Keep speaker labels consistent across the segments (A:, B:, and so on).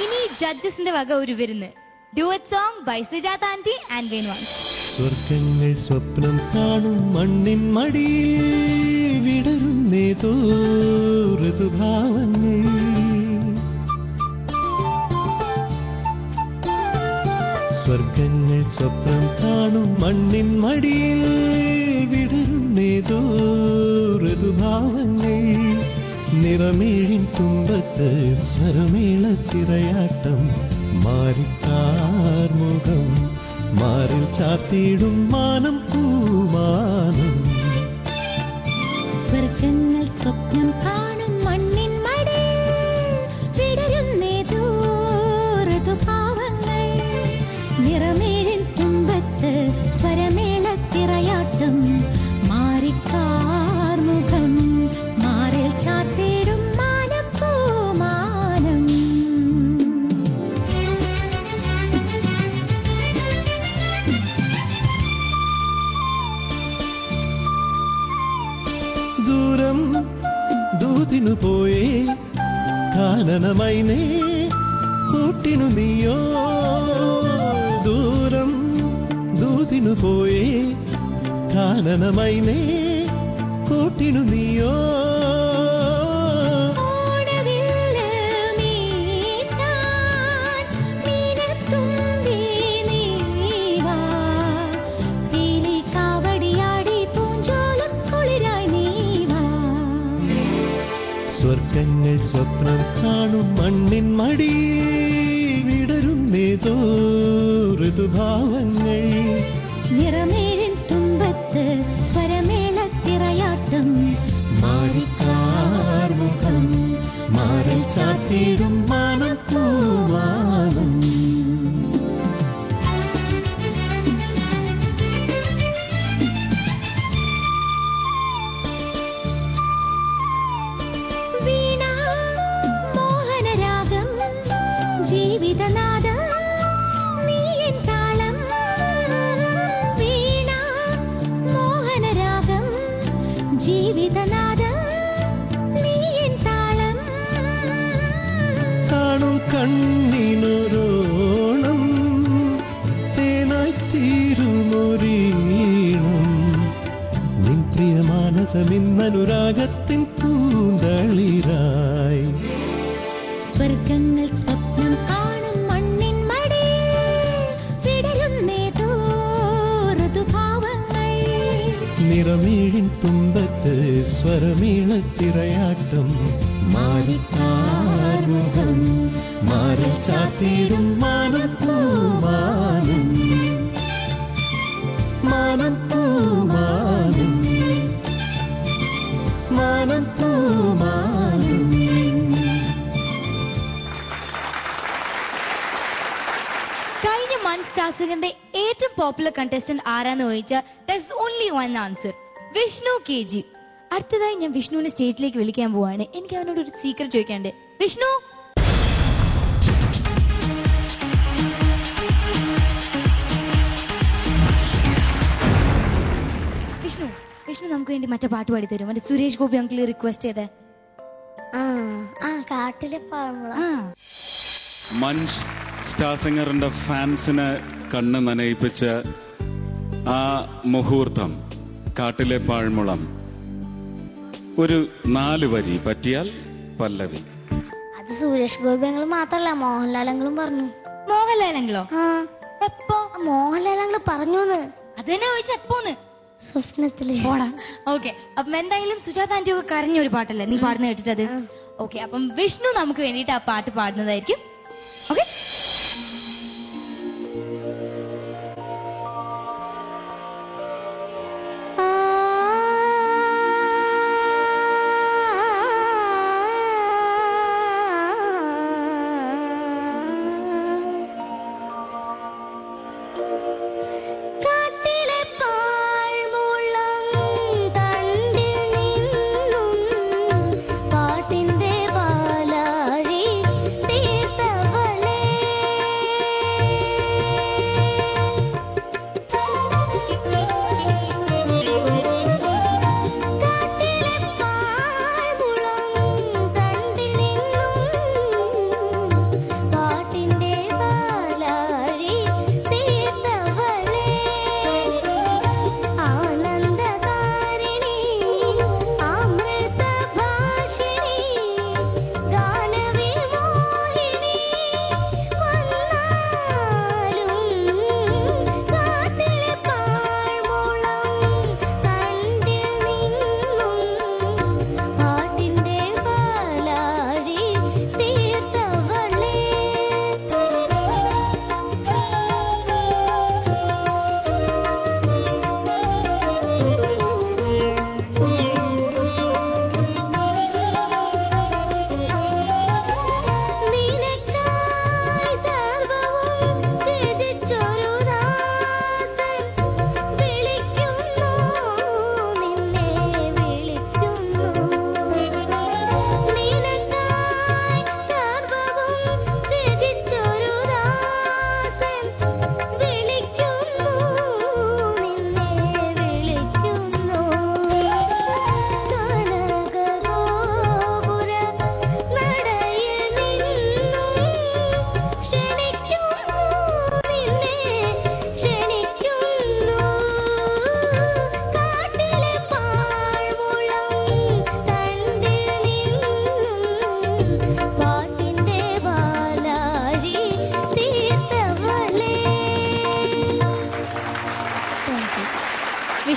A: ഇനി ജഡ്ജസിന്റെ വക ഒരു വിരുന്ന്. Duet song by Sujatha aunty and Venu.
B: സ്വർഗങ്ങൾ സ്വപ്നം കാണും മണ്ണിൻ മടിയിൽ വിടരുന്നേതോ ഋതുഭാവങ്ങൾ. സ്വർഗങ്ങൾ സ്വപ്നം കാണും മണ്ണിൻ മടിയിൽ വിടരുന്നേതോ ഋതുഭാവങ്ങൾ. നിറമേഴിൻ തുമ്പത്ത് സ്വരമേളത്തിരയാട്ടം മാറിക്കാർമുഖം മാറിൽ ചാർത്തിയിടും മാനം പൂമാനം.
C: സ്വർഗങ്ങൾ സ്വപ്നം കാണും മണ്ണിൻ മടിയിൽ വിടരുന്നേതോ ഋതുഭാവങ്ങൾ. നിറമേഴിൻ തുമ്പത്ത് സ്വരമേളത്തിരയാട്ടം മാറിക്കാർമുഖം മാറിൽ ചാർത്തിയിടും മാനം പൂമാനം.
B: ദൂരം ദൂതിനു പോയേ കാനനമൈനേ കൂട്ടിനു നീയോ. ദൂരം ദൂതിനു പോയേ കാനനമൈനേ കൂട്ടിനു നീയോ. സ്വർഗങ്ങൾ സ്വപ്നം കാണും മണ്ണിൻ മടിയിൽ വിടരുന്നേതോ ഋതുഭാവങ്ങൾ.
C: നിറമേഴിൻ തുമ്പത്ത് സ്വരമേളത്തിരയാട്ടം
B: മാറിക്കാർമുഖം മാറിൽ ചാർത്തിയിടും മാനം പൂമാനം.
C: ജീവിതനാദം നീ എൻ താളം. വീണ മോഹനരാഗം ജീവിതനാദം നീ എൻ താളം.
B: കാണും കണ്ണിനൊരോണം തേനായി തീരുമൊരീണം. നിൻ പ്രിയ മാനസമിന്നനുരാഗത്തിൻ പൂന്തളിരായി.
C: സ്വർഗങ്ങൾ സ്വപ്നം കാണും മണ്ണിൻ മടിയിൽ വിടരുന്നേതോ ഋതുഭാവങ്ങൾ.
B: നിറമേഴിൻ തുമ്പത്ത് സ്വരമേളത്തിരയാട്ടം മാറിക്കാർമുഖം മാറിൽ ചാർത്തിയിടും മാനം പൂമാനം. മാനം പൂമാനം മാനം പൂമാനം.
A: കഴിഞ്ഞ മന്ത് സ്റ്റാർസിന്റെ ഏറ്റവും പോപ്പുലർ കണ്ടസ്റ്റന്റ് ആരാന്ന് ചോദിച്ചാൽ ദർസ് only one answer, Vishnu KG. അടുത്തതായി ഞാൻ വിഷ്ണുവിനെ സ്റ്റേജിലേക്ക് വിളിക്കാൻ പോവാണ്. എനിക്ക് അവനോട് ഒരു സീക്രട്ട് ചോദിക്കാണ്ട്. വിഷ്ണു, വിഷ്ണു വിഷ്ണു നമുക്ക് വേണ്ടി മറ്റേ പാട്ട് പാടി തരും. മറ്റേ സുരേഷ് ഗോപി അങ്കിൾ റിക്വസ്റ്റ് ചെയ്തേ.
C: കാട്ടിലെ
D: മഞ്ച് സ്റ്റാർ സിംഗറിന്റെ ഫാൻസിനെ കണ്ണ് നനയിപ്പിച്ച ആ മുഹൂർത്തം, കാട്ടിലെ പാഴ്മുളം. ഒരു 4 വരി പറ്റിയാൽ പല്ലവി.
C: അത് സുരേഷ് ഗോപിയങ്ങൾ മാത്രല്ല, മോഹൻലാലങ്ങളും പറഞ്ഞു.
A: മോഹൻലാലങ്ങളോ? എപ്പോ?
C: മോഹൻലാലങ്ങൾ പറഞ്ഞു.
A: അതെന്നെ ചോദിച്ച എപ്പോന്ന്?
C: സ്വപ്നത്തില്.
A: ഓക്കെ, അപ്പം എന്തായാലും സുജാത ആന്റി ഒക്കെ കരഞ്ഞ ഒരു പാട്ടല്ലേ നീ പാടുന്ന കേട്ടിട്ടത്? ഓക്കെ, അപ്പം വിഷ്ണു നമുക്ക് വേണ്ടിയിട്ട് ആ പാട്ട് പാടുന്നതായിരിക്കും. ഓക്കെ,
C: പാട്ടിന്റെ പാലാഴി തീർത്ത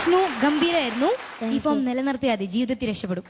A: വിഷ്ണു ഗംഭീരായിരുന്നു. ഈ ഫോം നിലനിർത്തിയാൽ മതി, ജീവിതത്തിൽ രക്ഷപ്പെടും.